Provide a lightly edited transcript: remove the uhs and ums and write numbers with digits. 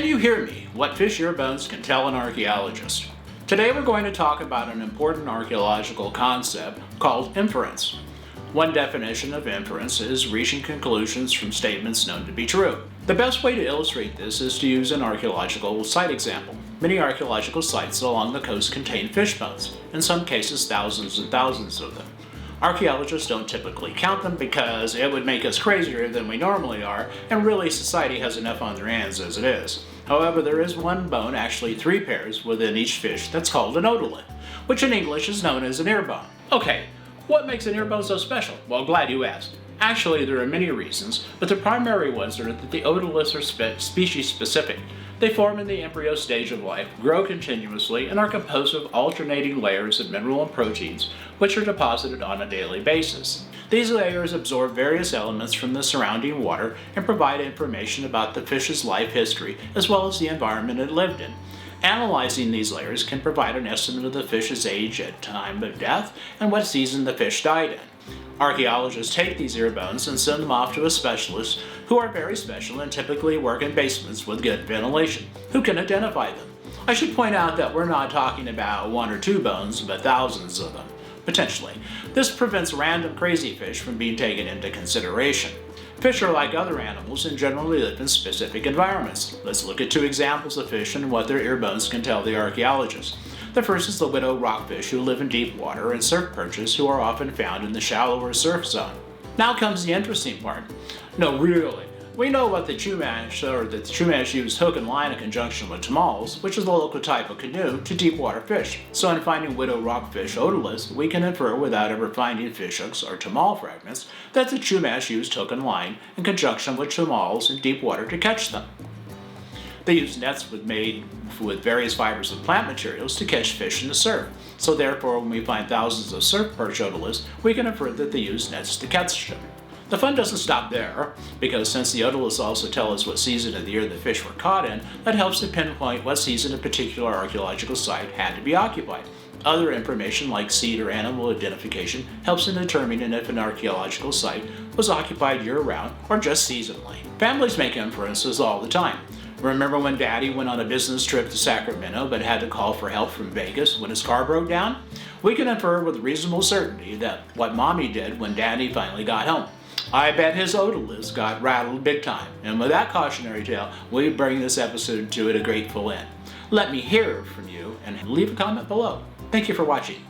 Can you hear me? What fish ear bones can tell an archaeologist? Today we're going to talk about an important archaeological concept called inference. One definition of inference is reaching conclusions from statements known to be true. The best way to illustrate this is to use an archaeological site example. Many archaeological sites along the coast contain fish bones, in some cases thousands and thousands of them. Archaeologists don't typically count them because it would make us crazier than we normally are, and really society has enough on their hands as it is. However, there is one bone, actually 3 pairs, within each fish that's called an otolith, which in English is known as an ear bone. Okay, what makes an ear bone so special? Well, glad you asked. Actually, there are many reasons, but the primary ones are that the otoliths are species specific. They form in the embryo stage of life, grow continuously, and are composed of alternating layers of mineral and proteins, which are deposited on a daily basis. These layers absorb various elements from the surrounding water and provide information about the fish's life history, as well as the environment it lived in. Analyzing these layers can provide an estimate of the fish's age at time of death and what season the fish died in. Archaeologists take these ear bones and send them off to a specialist who are very special and typically work in basements with good ventilation, who can identify them. I should point out that we're not talking about 1 or 2 bones, but thousands of them, potentially. This prevents random crazy fish from being taken into consideration. Fish are like other animals and generally live in specific environments. Let's look at 2 examples of fish and what their ear bones can tell the archaeologist. The first is the widow rockfish who live in deep water, and surf perches who are often found in the shallower surf zone. Now comes the interesting part. No, really. We know what the Chumash, or that the Chumash used hook and line in conjunction with tamals, which is the local type of canoe, to deep water fish. So in finding widow rockfish otoliths, we can infer without ever finding fish hooks or tamal fragments that the Chumash used hook and line in conjunction with tamals in deep water to catch them. They used nets made with various fibers of plant materials to catch fish in the surf. So therefore, when we find thousands of surf perch otoliths, we can infer that they used nets to catch them. The fun doesn't stop there, because since the otoliths also tell us what season of the year the fish were caught in, that helps to pinpoint what season a particular archaeological site had to be occupied. Other information like seed or animal identification helps in determining if an archaeological site was occupied year-round or just seasonally. Families make inferences all the time. Remember when Daddy went on a business trip to Sacramento but had to call for help from Vegas when his car broke down? We can infer with reasonable certainty that what Mommy did when Daddy finally got home. I bet his otoliths got rattled big time. And with that cautionary tale, we bring this episode to a grateful end. Let me hear from you and leave a comment below. Thank you for watching.